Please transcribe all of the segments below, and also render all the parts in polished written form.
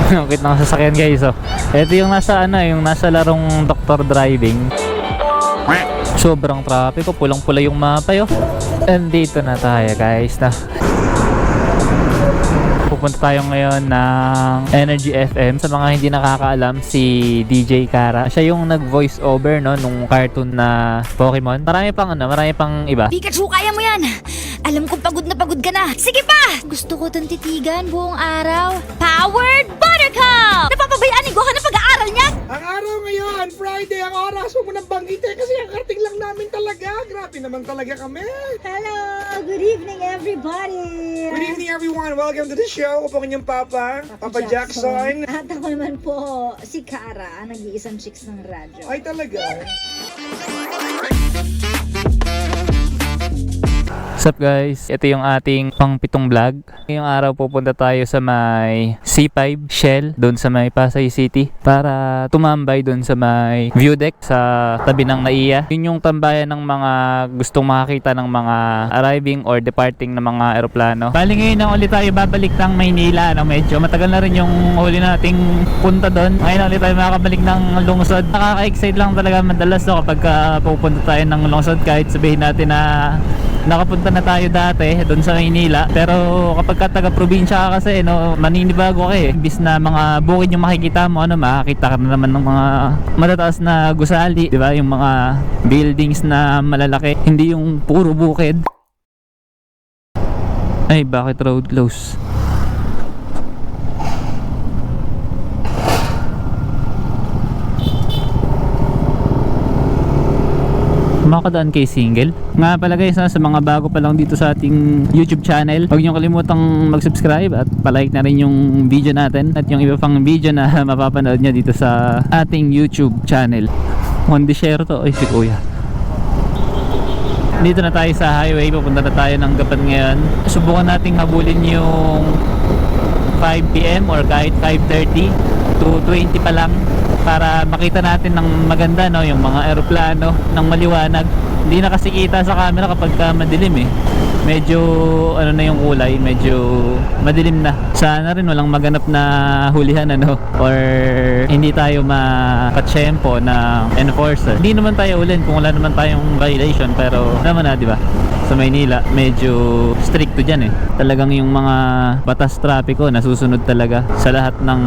Nakit ng sasakyan guys. So, ito yung nasa yung nasa larong Doctor Driving. Sobrang traffic, pulang-pula yung mapa yo. And dito na tayo guys na. Pupunta tayo ngayon ng Energy FM. Sa mga hindi nakakaalam, si DJ Kara, siya yung nag-voice over nung cartoon na Pokemon. Marami pang iba. Pikachu, kaya mo yan! Alam ko pagod ka na. Sige pa! Gusto ko itong titigan buong araw. Powered Buttercup! Napapabayaan ni Gohan na pag-aaral niya? Ang araw ngayon, Friday, ang oras mo nang banggitin kasi ang karting lang namin talaga. Grabe naman talaga kami. Hello! Good evening, everybody! Good evening everyone, welcome to the show. Ako po ang inyong Papa Jackson. At ako naman po, si Kara, ang nag-iisang chicks ng radyo. Ay talaga. What's up guys? Ito yung ating pang-pitong vlog. Ngayong araw pupunta tayo sa may C5 Shell, doon sa may Pasay City, para tumambay doon sa may view deck sa tabi ng NAIA. Yun yung tambayan ng mga gustong makakita ng mga arriving or departing na mga eroplano. Bali ngayon na ulit tayo babalik ng Maynila. Medyo matagal na rin yung huli nating punta doon. Ngayon na ulit tayo makakabalik ng lungsod. Nakaka-excite lang talaga madalas kapag pupunta tayo ng lungsod, kahit sabihin natin na nakapunta na tayo dati doon sa Maynila, pero kapag taga-probinsya ka kasi maninibago ka imbis na mga bukid yung makikita mo, makakita ka na naman ng mga matataas na gusali, di ba? Yung mga buildings na malalaki, hindi yung puro bukid. Ay, bakit road close? Makadaan kay single. Nga pala guys, sa mga bago pa lang dito sa ating YouTube channel, huwag nyo kalimutang mag-subscribe at palike na rin yung video natin at yung iba pang video na mapapanood nyo dito sa ating YouTube channel. Mondi share to. Ay, si kuya. Dito na tayo sa highway, pupunta na tayo ng Gapan ngayon. Subukan nating habulin yung 5 PM or kahit 5:30 to 20 pa lang, para makita natin ng maganda yung mga eroplano ng maliwanag. Hindi na kasi kita sa camera kapag madilim medyo na yung kulay, medyo madilim na. Sana rin walang maganap na hulihan or hindi tayo makatsyempo na enforcer. Hindi naman tayo ulin kung wala naman tayong violation, pero naman di ba? Sa Maynila medyo stricto dyan talagang yung mga batas trapiko nasusunod talaga sa lahat ng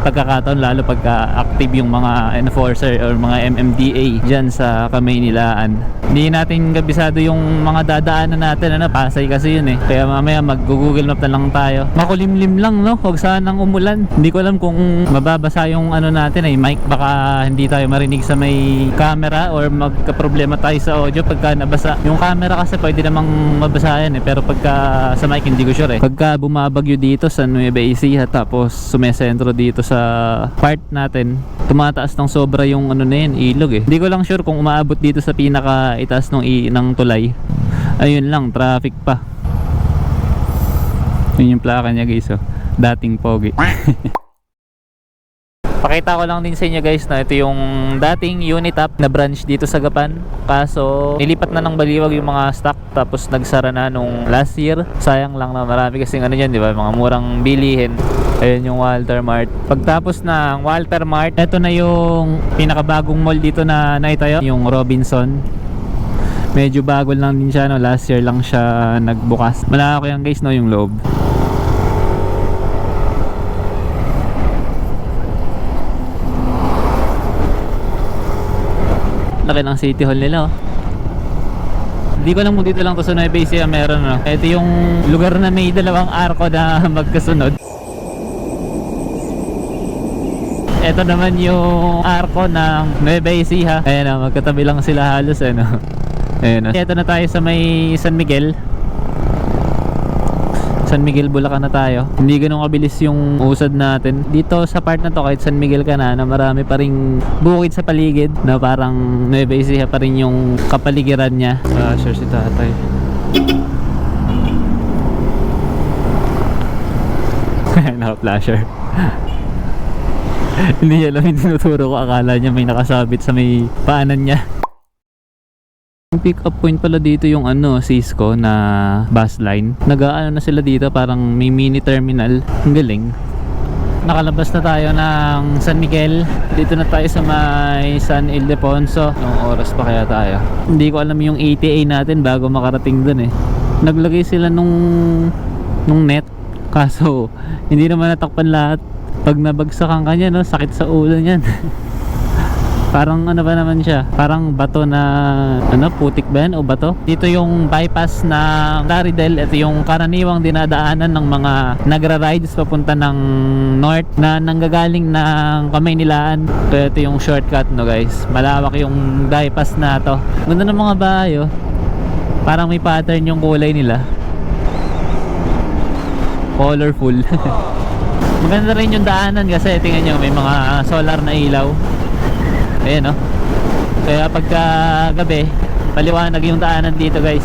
pagkakataon, lalo pagka active yung mga enforcer or mga MMDA dyan sa Kamaynilaan. Hindi natin kabisado yung mga dadaanan natin, Pasay kasi yun kaya mamaya mag-google map na lang tayo. Makulimlim lang, huwag sanang umulan. Hindi ko alam kung mababasa yung natin mic, baka hindi tayo marinig sa may camera or magka-problema tayo sa audio pagka nabasa yung camera, kasi pwede namang mabasa yan pero pagka sa mic hindi ko sure pagka bumabagyo dito sa Nueva Ecija tapos sumesentro dito sa part natin, tumataas ng sobra yung ilog Hindi ko lang sure kung umaabot dito sa pinaka itaas ng tulay. Ayun lang, traffic pa. Yun yung plaka niya guys dating pogi. Pakita ko lang din sa inyo guys na ito yung dating Unitap na branch dito sa Gapan, kaso nilipat na ng Baliwag yung mga stock, tapos nagsara na nung last year. Sayang lang na marami kasing di ba, mga murang bilihin. Ayun yung Walter Mart. Pagtapos ng Walter Mart, ito na yung pinakabagong mall dito na naitayo, yung Robinson. Medyo bago lang din siya last year lang siya nagbukas. Malaki yan guys yung loob. Laki ng City Hall nila Hindi ko lang kung dito lang to sa Nueva Ecija meron Ito yung lugar na may dalawang arko na magkasunod. Ito naman yung arko ng Nueva Ecija. Ayan magkatabi lang sila halos Ayan. Ito na tayo sa may San Miguel, Bulacan na tayo. Hindi ganun kabilis yung usad natin dito sa part na to. Kahit San Miguel ka na marami pa ring bukid sa paligid na parang Nueva Ecija pa rin yung kapaligiran niya. Sure si tatay. Naka-flasher. Hindi alam yung tinuturo ko, akala niya may nakasabit sa may paanan niya. Yung pick up point pala dito yung Cisco na bus line. Nag-aano na sila dito, parang may mini terminal. Ang galing. nakalabas na tayo ng San Miguel. Dito na tayo sa may San Ildefonso. Anong oras pa kaya tayo? Hindi ko alam yung ETA natin bago makarating dun eh. Naglagay sila nung net, kaso hindi naman natakpan lahat. Pag nabagsakan ka niya, no, sakit sa ulo niyan. Parang ano ba naman siya? Parang bato na ano, putik ba yan o bato? Dito yung bypass ng Plaridel. Ito yung karaniwang dinadaanan ng mga nagra-rides papunta ng north na nanggagaling ng Kamaynilaan. So ito yung shortcut, no guys. Malawak yung bypass na to. Ganda ng mga bahay, oh. Parang may pattern yung kulay nila. Colorful. Maganda rin yung daanan kasi tingnan nyo, may mga solar na ilaw. Ayan, no? Kaya pagka gabi, paliwanag yung daanan dito, guys.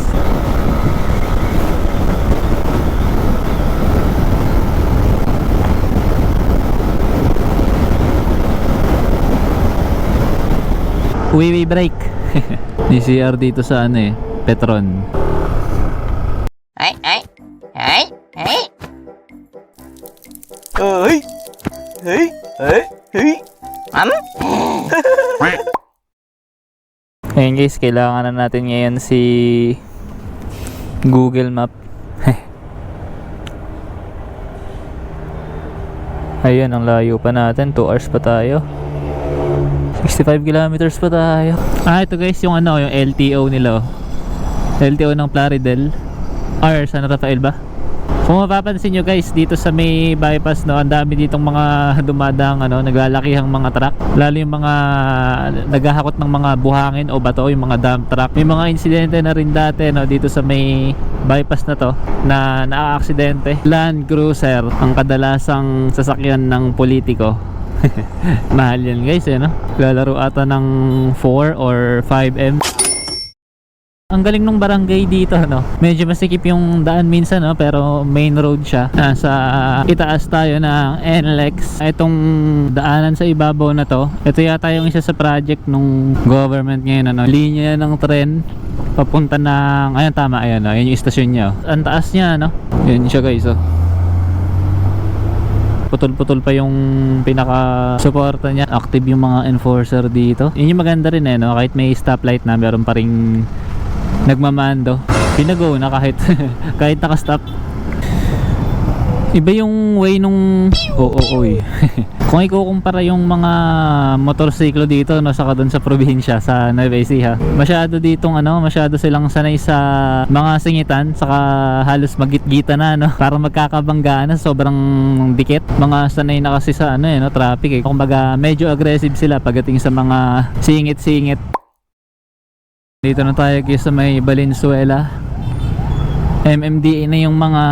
Uwi break. DCR dito sa ano eh, Petron. Ay. Ngayon guys, kailangan na natin ngayon si Google Map. Ayun, ang layo pa natin. 2 hours pa tayo. 65 kilometers pa tayo. Ito guys, yung ano, yung LTO nila, oh. LTO ng Plaridel or San Rafael ba? Kung mapapansin nyo guys, dito sa may bypass, no, ang dami ditong mga dumadang ano, naglalakihang mga truck. Lalo yung mga naghahakot ng mga buhangin o bato, yung mga dump truck. May mga insidente na rin dati, no, dito sa may bypass na to na naaaksidente. Land Cruiser ang kadalasang sasakyan ng politiko. Mahal yan guys, eh, no? Lalaro ata ng 4 or 5M. Ang galing nung barangay dito, no? Medyo masikip yung daan minsan, no? Pero main road siya. Nasa itaas tayo ng NLEX. Itong daanan sa ibabaw na to, ito yata yung isa sa project nung government ngayon, ano? Linya ng tren papunta ng, ayan tama, ayan, no? Ayan yung istasyon niya, oh. Ang taas niya, no? Yan siya guys, oh. Putol-putol pa yung pinaka-suporta niya. Active yung mga enforcer dito. Yun yung maganda rin, eh, no? Kahit may stoplight na, meron pa ring nagmamando. Pinago na kahit kahit naka-stop. Iba yung way nung kung ikukumpara yung mga motorsiklo dito, no, saka doon sa probinsya sa Nueva Ecija, masyado ditong ano, masyado silang sanay sa mga singitan, saka halos magit-gita na, no, para magkakabanggaan na, sobrang dikit. Mga sanay na kasi sa ano, no, traffic, eh. Kumbaga medyo aggressive sila pagdating sa mga singit-singit. Dito na tayo sa may Valenzuela. MMDA na yung mga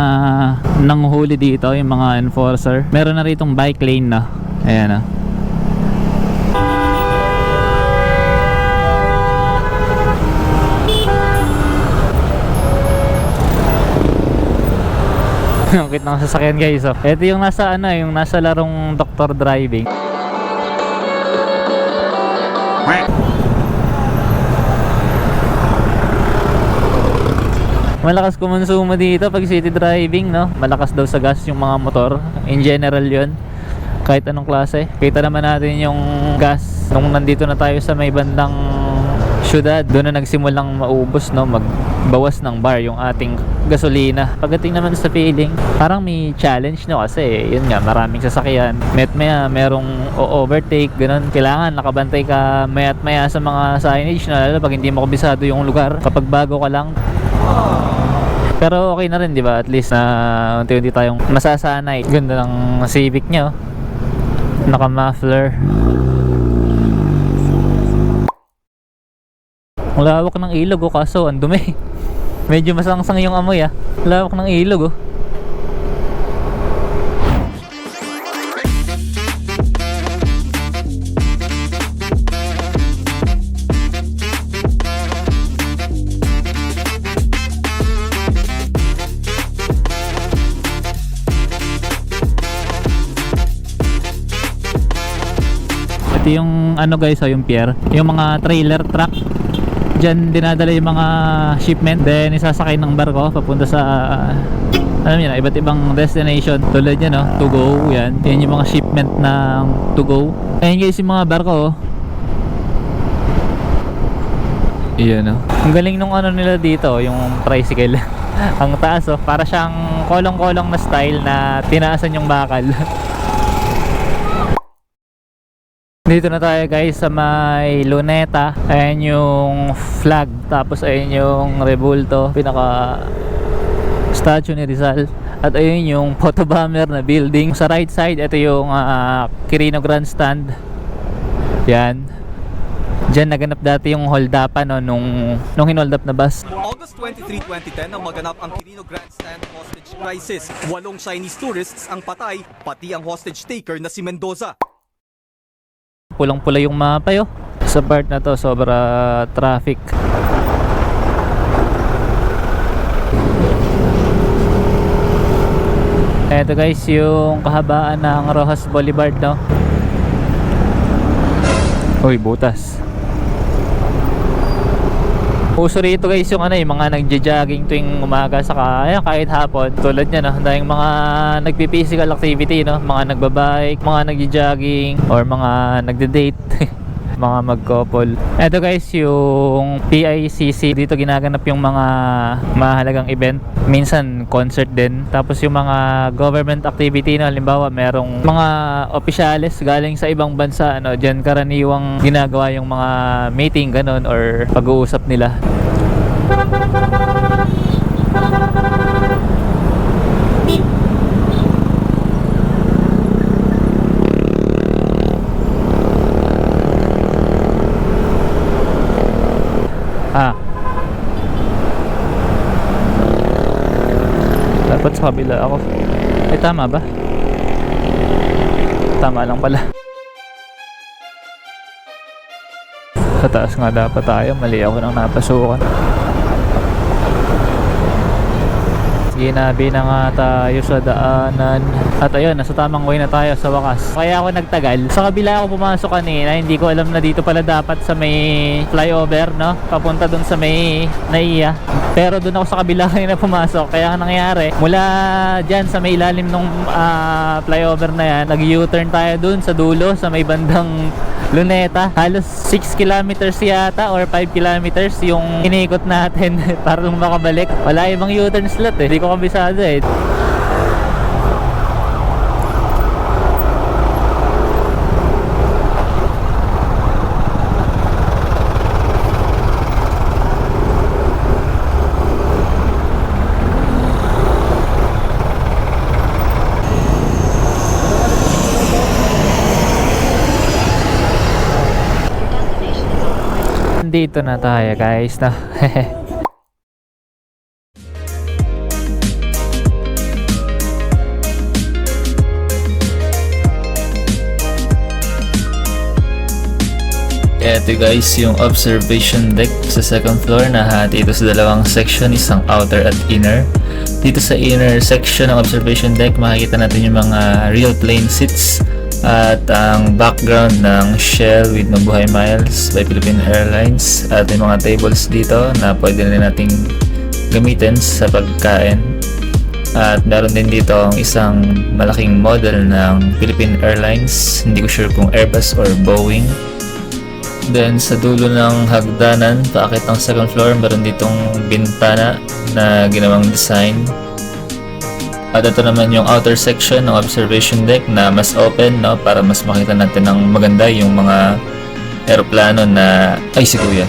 nanguhuli dito, yung mga enforcer. Meron na ritong bike lane na. Ayan, ang cute ng sasakyan guys, oh. Ito yung nasa ano, yung nasa larong Doctor Driving. Malakas kumonsumo dito pag city driving, no? Malakas daw sa gas yung mga motor. In general yun. Kahit anong klase. Kita naman natin yung gas nung nandito na tayo sa may bandang syudad. Doon na nagsimulang maubos, no? Magbawas ng bar yung ating gasolina. Pagdating naman sa feeling, parang may challenge, no? Kasi yun nga, maraming sasakyan. Maya merong overtake, ganun. Kailangan nakabantay ka maya't maya sa mga signage, na lalo pag hindi mo kabisado yung lugar. Kapag bago ka lang. Pero okay na rin, di ba? At least na unti-unti tayong masasanay. Ganda ng Civic niya, oh. Naka-muffler. Ang lawak ng ilog, oh, kaso ang dumi. Medyo masangsang yung amoy, ah. Lawak ng ilog, oh. Ito yung ano guys, yung pier, yung mga trailer truck Diyan dinadala yung mga shipment, then isasakay ng barko papunta sa alam niyo na, iba't ibang destination. Tulad yan, no? To go, yan. Yan yung mga shipment ng to go. Ayan guys yung mga barko, oh. Iyan, no? Ang galing nung ano nila dito, yung tricycle. Ang taas, oh. Para siyang kolong-kolong na style na tinaasan yung bakal. Dito na tayo guys sa may Luneta. Ayan yung flag. Tapos ayan yung Rebulto, pinaka statue ni Rizal. At ayun yung photo bomber na building. Sa right side, ito yung Quirino Grandstand. Yan. Diyan naganap dati yung hold-upan, no, nung hinold up na bus. August 23, 2010 nang maganap ang Quirino Grandstand hostage crisis. 8 Chinese tourists ang patay, pati ang hostage taker na si Mendoza. Pulang-pula yung mapa, yo. Sa part na to, sobra traffic. Ito guys yung kahabaan ng Rojas Boulevard, no? Uy, butas. Uso rito guys yung ano, yung mga nagja-jogging tuwing umaga saka ayan, kahit hapon. Tulad niya, no? Dahil mga nagpi-physical activity, no? Mga nagbabike, mga nagja-jogging, or mga nagde-date. Mga mag-couple. Ito guys yung PICC. Dito ginaganap yung mga mahalagang event. Minsan concert din. Tapos yung mga government activity, no? Halimbawa merong mga opisyales galing sa ibang bansa, ano, dyan karaniwang ginagawa yung mga meeting, ganun, or pag-uusap nila. Dapat sa kabila ako. Eh, tama ba? Tama lang pala. Sa taas nga dapat tayo. Mali ako nang napasukan. Ginabi na nga tayo sa daanan. At ayun, nasa tamang way na tayo sa wakas. Kaya ako nagtagal. Sa kabila ako pumasok kanina. Hindi ko alam na dito pala dapat sa may flyover, no? Papunta dun sa may NAIA. Pero dun ako sa kabila kanina pumasok. Kaya ang nangyari, mula dyan sa may ilalim ng flyover na yan, nag-U-turn tayo dun sa dulo, sa may bandang Luneta. Halos 6 kilometers yata or 5 kilometers yung inikot natin para lang makabalik. Wala ibang U-turn slot eh. Hindi ko kabisado eh. Dito na tayo guys, no? Ito guys yung observation deck sa second floor na hati ito sa dalawang section, isang outer at inner. Dito sa inner section ng observation deck makikita natin yung mga real plane seats at ang background ng Shell with Mabuhay Miles by Philippine Airlines, at yung mga tables dito na pwede na nating gamitin sa pagkain. At meron din dito ang isang malaking model ng Philippine Airlines, hindi ko sure kung Airbus or Boeing. Then sa dulo ng hagdanan paakit ng second floor, meron ditong bintana na ginawang design. At ito naman yung outer section ng observation deck na mas open, no, para mas makita natin ng maganda yung mga eroplano na si kuya.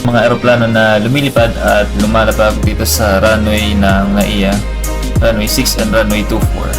Mga eroplano na lumilipad at lumalapag dito sa runway ng NAIA, runway 6 and runway 24.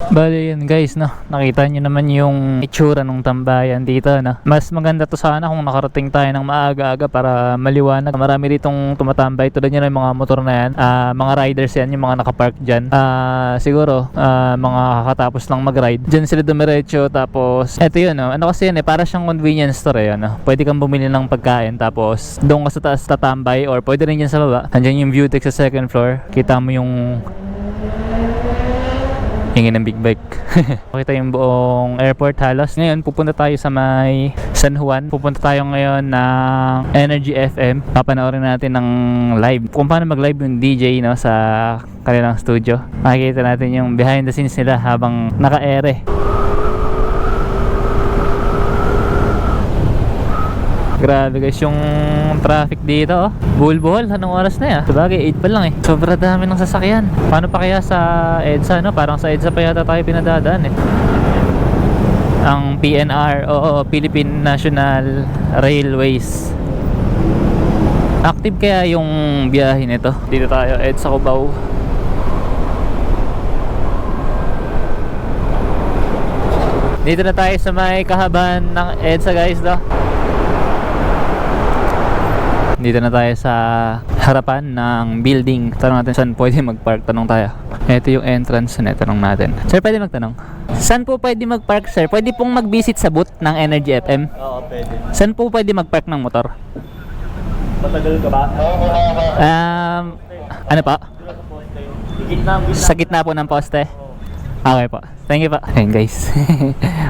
Bali yun guys, no? Nakita nyo naman yung itsura ng tambayan dito, no? Mas maganda to sana kung nakarating tayo ng maaga-aga para maliwanag. Marami ditong tumatambay, tulad nyo na yung mga motor na yan, mga riders yan, yung mga nakapark dyan. Siguro mga kakatapos lang mag-ride, dyan sila dumiretso. Tapos eto yun, no? Ano kasi yan para siyang convenience store, no? Pwede kang bumili ng pagkain, tapos doon ka sa taas tatambay, or pwede rin dyan sa baba. Andyan yung view deck sa second floor, kita mo yung hingin ng big bike. Pakita yung buong airport halos. Ngayon pupunta tayo sa may San Juan. Pupunta tayo ngayon ng Energy FM. Papanoorin natin ng live kung paano mag live yung DJ, no, sa kanilang studio. Makikita natin yung behind the scenes nila habang naka-ere. Grabe guys yung traffic dito, oh. Buhol-buhol, anong oras na yan? Sabagay 8 pa lang eh. Sobra dami ng sasakyan. Paano pa kaya sa EDSA, no? Parang sa EDSA pa yata tayo pinadadaan eh. Ang PNR, oo, Philippine National Railways. Active kaya yung biyahe nito? Dito tayo, EDSA Cubao. Dito na tayo sa may kahabaan ng EDSA guys, no? Dito na tayo sa harapan ng building. Tanong natin saan pwede mag-park. Tanong tayo. Ito yung entrance na tanong natin. Sir, pwede magtanong? Saan po pwede mag-park, sir? Pwede pong mag-visit sa booth ng Energy FM? Oo, pwede. Saan po pwede mag-park ng motor? Matagal ka ba? Ano pa? Sa gitna po ng poste? Okay po. Thank you po. Ayun guys.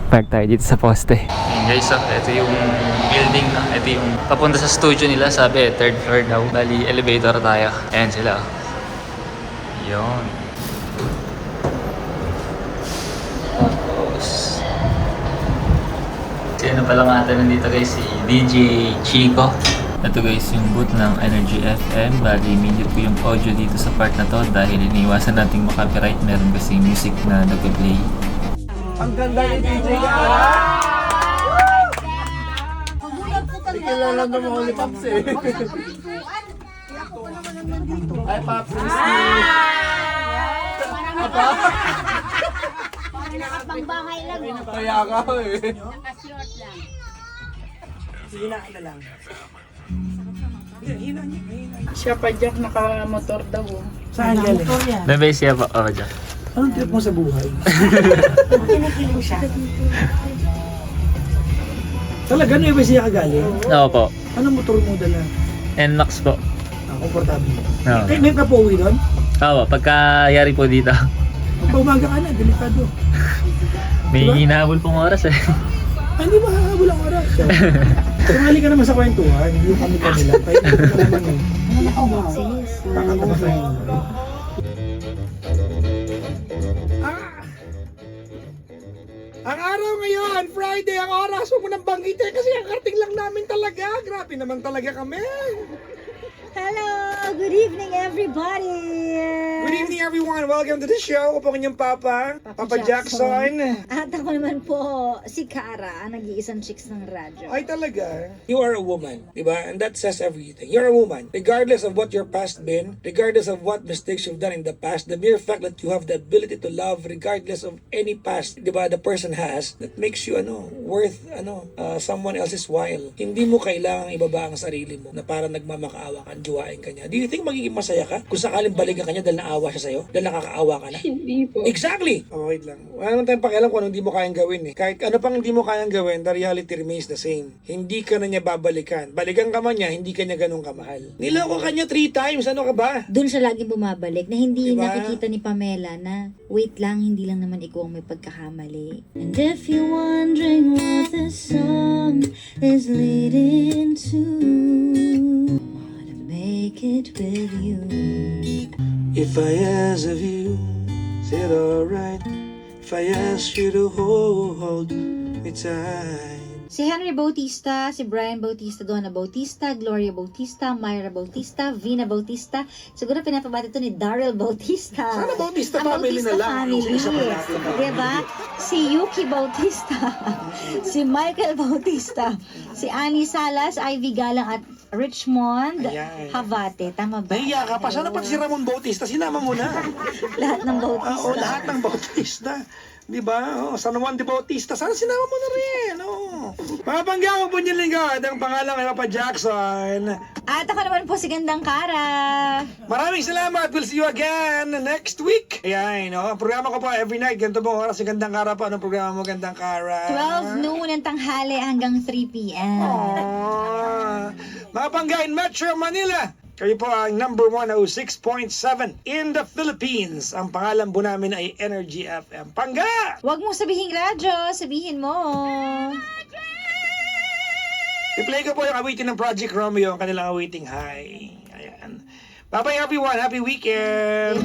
Park tayo dito sa poste. Ayun guys, ito yung building na. Ito yung papunta sa studio nila. Sabi, third floor daw. Bali, elevator tayo. Ayan sila. Yun. Tapos sino pala nga natin nandito guys? Si DJ Chico. Ito guys yung booth ng Energy FM. Bali, minute po yung audio dito sa part na to dahil iniwasan nating makapiright. Meron kasi music na nag-play. Ang ganda ni DJ Kara! Hindi kilala naman ni Paps eh. Ay, Paps. Apa? Nakapangbahay lang. Kaya ka eh. Naka-short lang. Sige na lang. Siya pa Jack naka-motor daw. Saan galing? Nabay siya pa. Oh, dyan. Anong trip mo sa buhay? Kinikilig siya. Talaga, ano yung siya kagaling? Oo po. Anong motor mo dala? NMAX po. Komportable. Oo. Kaya may pa-uwi doon? Oo, pagkayari po dito. Pag umaga ka na, delikado. May Diba? hinahabol pong oras eh. Hindi ba hahabol ang oras? Tumali ka naman sa kwentuhan, hindi kami kanila. Kaya hindi ka naman eh. Baka ka masahin. Ang araw ngayon, Friday, ang oras, huwag mo nang banggitin kasi ang karting lang namin talaga. Grabe naman talaga kami. Hello! Good evening, everybody! Good evening everyone, welcome to the show. Ako po kanyang Papa Jackson. At ako naman po, si Kara, ang nag-iisang chicks ng radyo. Ay talaga. You are a woman, diba? And that says everything. You're a woman. Regardless of what your past been, regardless of what mistakes you've done in the past, the mere fact that you have the ability to love regardless of any past, diba, the person has, that makes you, worth, someone else's while. Hindi mo kailangang ibaba ang sarili mo na parang nagmamakaawa ka, juwain ka niya. Do you think magiging masaya ka kung sakaling balikan ka niya dahil naawa siya sa'yo? Dahil nakakaawa ka na? Hindi po. Exactly! Okay lang. Wala naman tayong pakialam kung ano hindi mo kayang gawin eh. Kahit ano pang hindi mo kayang gawin, the reality remains the same. Hindi ka na niya babalikan. Balikan ka man niya, hindi ka niya ganun kamahal. Niloko ka niya 3 times. Ano ka ba? Doon siya laging bumabalik na hindi Diba? nakikita ni Pamela na wait lang, hindi lang naman ikaw ang may pagkakamali. And if you're wondering what this song is leading to, I wanna make it with you. If I ask of you, is it alright? If I ask you to hold me tight? Si Henry Bautista, si Brian Bautista, Donna Bautista, Gloria Bautista, Myra Bautista, Vina Bautista. Siguro pinapabati ito ni Daryl Bautista. Sana Bautista Ang family na lang. Family. Isa pa natin. Diba? Si Yuki Bautista, si Michael Bautista, si Annie Salas, Ivy Galang at Richmond, Ayan. Havate. Tama ba? Nahiya ka pa. Sana pati si Ramon Bautista, sinama mo na. Lahat ng Bautista. Oo, lahat ng Bautista. Di ba? Oh, San Juan de Bautista. Sana sinama mo na rin. Oh. Mga panggawa po niyo lingkod. Ang pangalan kay Papa Jackson. At ako naman po si Gandang Kara. Maraming salamat. We'll see you again next week. Ayan, no? Ang programa ko po every night. Ganito po oras si Gandang Kara po. Anong programa mo, Gandang Kara? 12 noon ng tanghali hanggang 3 p.m. Aww. Mga panggain Metro Manila. Kayo po ang number 106.7 in the Philippines. Ang pangalan po namin ay Energy FM. Pangga! Huwag mo sabihin radyo, sabihin mo. I-play ko po yung awitin ng Project Romeo, ang kanilang awiting high. Ayan. Bye-bye everyone. Happy weekend!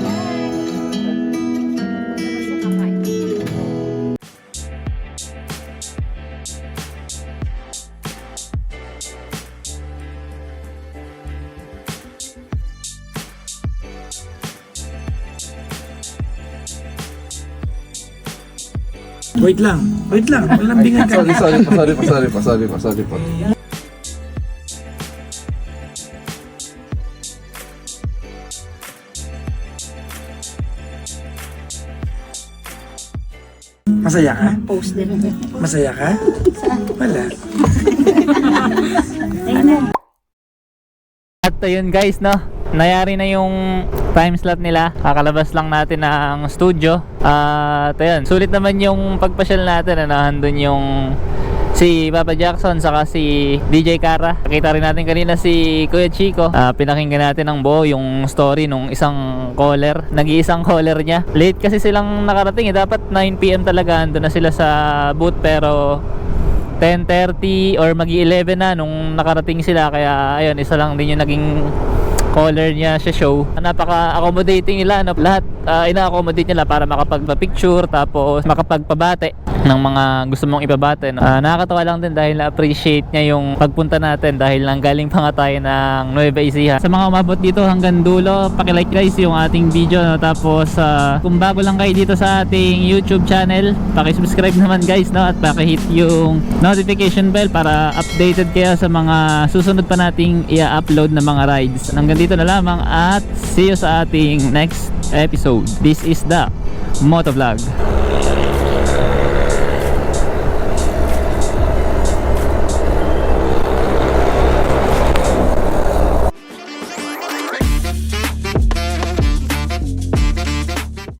Wait lang. Malambingan ka. Sorry po. Masaya ka? Post din. Masaya ka? Wala. At ayun guys, no, nayari na yung time slot nila. Kakalabas lang natin ng studio. At ayun, sulit naman yung pagpasyal natin. Andun yung si Papa Jackson saka si DJ Kara. Nakita rin natin kanina si Kuya Chico. Pinakinggan natin ng buo yung story nung isang caller. Nag-iisang caller niya. Late kasi silang nakarating. Dapat 9 PM talaga andun na sila sa booth, pero 10:30 or magi-11 na nung nakarating sila. Kaya ayun, isa lang din yung naging caller niya sa show. Napaka-accommodating nila, no? Lahat ina-accommodate nila para makapagpa-picture, tapos makapagpabate ng mga gusto mong ipabate, no? Nakakatawa lang din dahil na-appreciate niya yung pagpunta natin dahil nanggaling pa nga tayo ng Nueva Ecija. Sa mga umabot dito hanggang dulo, pakilike guys yung ating video, no? Tapos kung bago lang kayo dito sa ating YouTube channel, paki-subscribe naman guys, no? At paki-hit yung notification bell para updated kayo sa mga susunod pa nating i-upload na mga rides. Hanggang dito na lamang at see you sa ating next episode. This is the Motovlog.